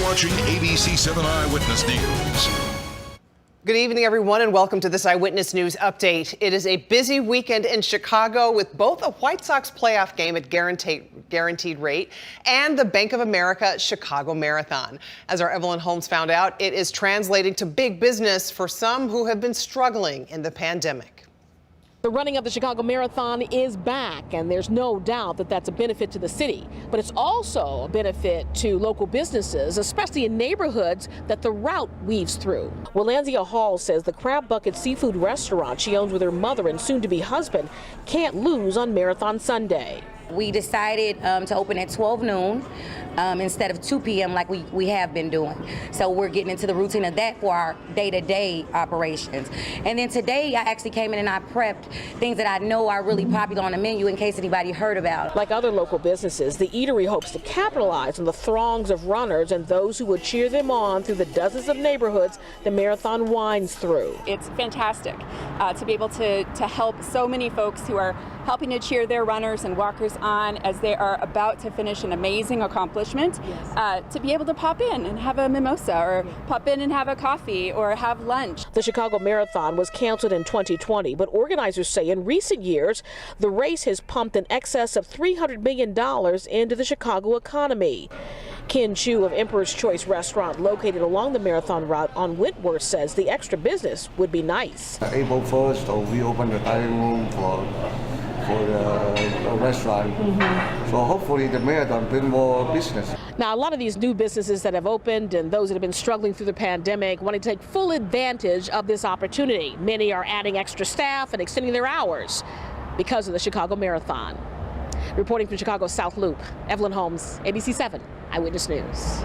watching ABC7 Eyewitness News. Good evening, everyone, and welcome to this Eyewitness News update. It is a busy weekend in Chicago with both a White Sox playoff game at guaranteed rate and the Bank of America Chicago Marathon. As our Evelyn Holmes found out, it is translating to big business for some who have been struggling in the pandemic. The running of the Chicago Marathon is back, and there's no doubt that that's a benefit to the city. But it's also a benefit to local businesses, especially in neighborhoods that the route weaves through. Willandia Hall says the Crab Bucket seafood restaurant she owns with her mother and soon-to-be husband can't lose on Marathon Sunday. We decided to open at 12 noon instead of 2 p.m. like we have been doing. So we're getting into the routine of that for our day-to-day operations. And then today I actually came in and I prepped things that I know are really popular on the menu in case anybody heard about. Like other local businesses, the eatery hopes to capitalize on the throngs of runners and those who would cheer them on through the dozens of neighborhoods the marathon winds through. It's fantastic to be able to help so many folks who are helping to cheer their runners and walkers on as they are about to finish an amazing accomplishment. Yes. To be able to pop in and have a mimosa or pop in and have a coffee or have lunch. The Chicago Marathon was canceled in 2020, but organizers say in recent years, the race has pumped in excess of $300 million into the Chicago economy. Ken Chu of Emperor's Choice Restaurant, located along the marathon route on Whitworth, says the extra business would be nice. April 1st, we opened the dining room for the restaurant. So hopefully the marathon bring more business. Now, a lot of these new businesses that have opened and those that have been struggling through the pandemic want to take full advantage of this opportunity. Many are adding extra staff and extending their hours because of the Chicago Marathon. Reporting from Chicago's South Loop, Evelyn Holmes, ABC7 Eyewitness News.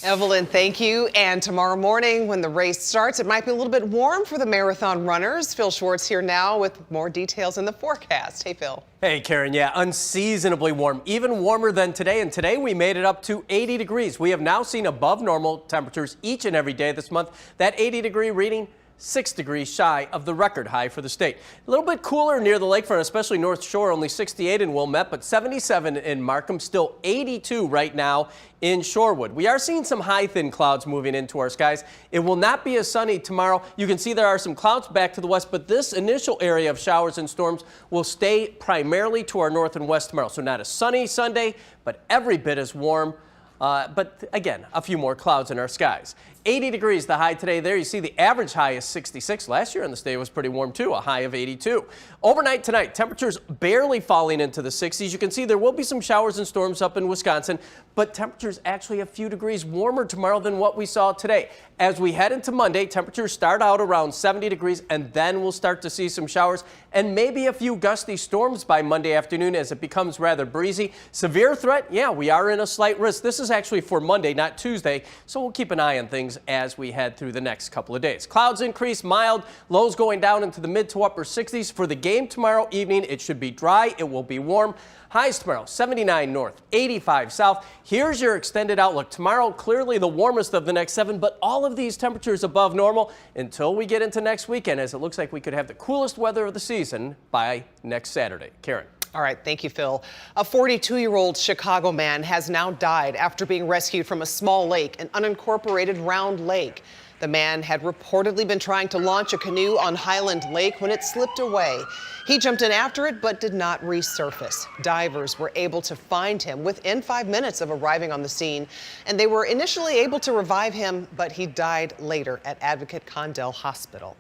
Evelyn, thank you. And tomorrow morning when the race starts, it might be a little bit warm for the marathon runners. Phil Schwartz here now with more details in the forecast. Hey, Phil. Hey, Karen. Yeah, unseasonably warm, even warmer than today. And today we made it up to 80 degrees. We have now seen above normal temperatures each and every day this month. That 80-degree reading, 6 degrees shy of the record high for the state. A little bit cooler near the lakefront, especially North Shore, only 68 in Wilmette, but 77 in Markham, still 82 right now in Shorewood. We are seeing some high thin clouds moving into our skies. It will not be as sunny tomorrow. You can see there are some clouds back to the west, but this initial area of showers and storms will stay primarily to our north and west tomorrow. So not a sunny Sunday, but every bit as warm. But again, a few more clouds in our skies. 80 degrees the high today. There you see the average high is 66. Last year in the state was pretty warm too, a high of 82. Overnight tonight, temperatures barely falling into the 60s. You can see there will be some showers and storms up in Wisconsin, but temperatures actually a few degrees warmer tomorrow than what we saw today. As we head into Monday, temperatures start out around 70 degrees and then we'll start to see some showers and maybe a few gusty storms by Monday afternoon as it becomes rather breezy. Severe threat? Yeah, we are in a slight risk. This is actually for Monday, not Tuesday, so we'll keep an eye on things as we head through the next couple of days. Clouds increase, mild, lows going down into the mid to upper 60s. For the game tomorrow evening, it should be dry. It will be warm. Highs tomorrow, 79 north, 85 south. Here's your extended outlook. Tomorrow, clearly the warmest of the next 7, but all of these temperatures above normal until we get into next weekend, as it looks like we could have the coolest weather of the season by next Saturday. Karen. All right, thank you, Phil. A 42-year-old Chicago man has now died after being rescued from a small lake, an unincorporated Round Lake. The man had reportedly been trying to launch a canoe on Highland Lake when it slipped away. He jumped in after it, but did not resurface. Divers were able to find him within 5 minutes of arriving on the scene, and they were initially able to revive him, but he died later at Advocate Condell Hospital.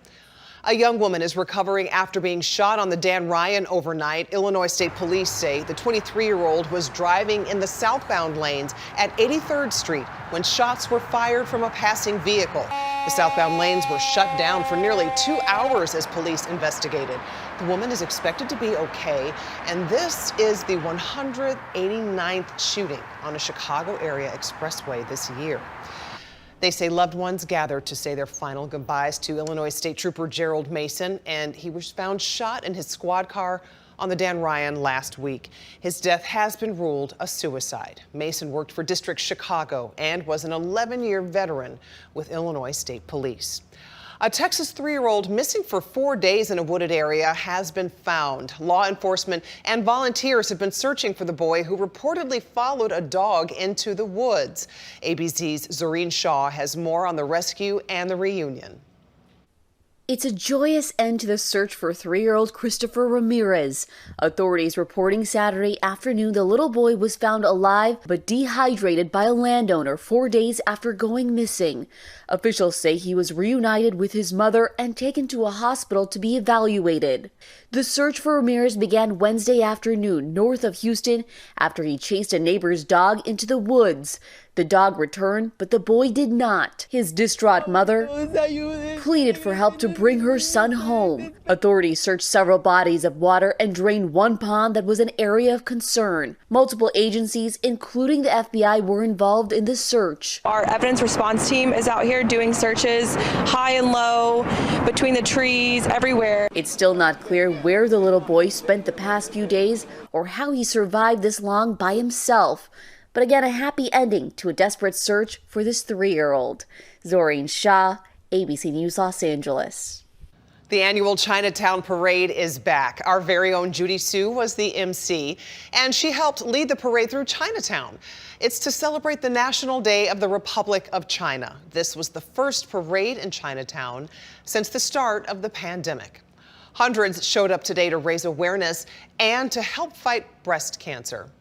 A young woman is recovering after being shot on the Dan Ryan overnight. Illinois State Police say the 23-year-old was driving in the southbound lanes at 83rd Street when shots were fired from a passing vehicle. The southbound lanes were shut down for nearly 2 hours as police investigated. The woman is expected to be okay, and this is the 189th shooting on a Chicago area expressway this year. They say loved ones gathered to say their final goodbyes to Illinois State Trooper Gerald Mason, and he was found shot in his squad car on the Dan Ryan last week. His death has been ruled a suicide. Mason worked for District Chicago and was an 11-year veteran with Illinois State Police. A Texas 3-year-old missing for 4 days in a wooded area has been found. Law enforcement and volunteers have been searching for the boy who reportedly followed a dog into the woods. ABC's Zoreen Shaw has more on the rescue and the reunion. It's a joyous end to the search for 3-year-old Christopher Ramirez. Authorities reporting Saturday afternoon the little boy was found alive but dehydrated by a landowner 4 days after going missing. Officials say he was reunited with his mother and taken to a hospital to be evaluated. The search for Ramirez began Wednesday afternoon north of Houston after he chased a neighbor's dog into the woods. The dog returned, but the boy did not. His distraught mother pleaded for help to bring her son home. Authorities searched several bodies of water and drained one pond that was an area of concern. Multiple agencies, including the FBI, were involved in the search. Our evidence response team is out here doing searches high and low, between the trees, everywhere. It's still not clear where the little boy spent the past few days or how he survived this long by himself. But again, a happy ending to a desperate search for this 3-year-old. Zoreen Shaw, ABC News, Los Angeles. The annual Chinatown parade is back. Our very own Judy Sue was the MC, and she helped lead the parade through Chinatown. It's to celebrate the National Day of the Republic of China. This was the first parade in Chinatown since the start of the pandemic. Hundreds showed up today to raise awareness and to help fight breast cancer.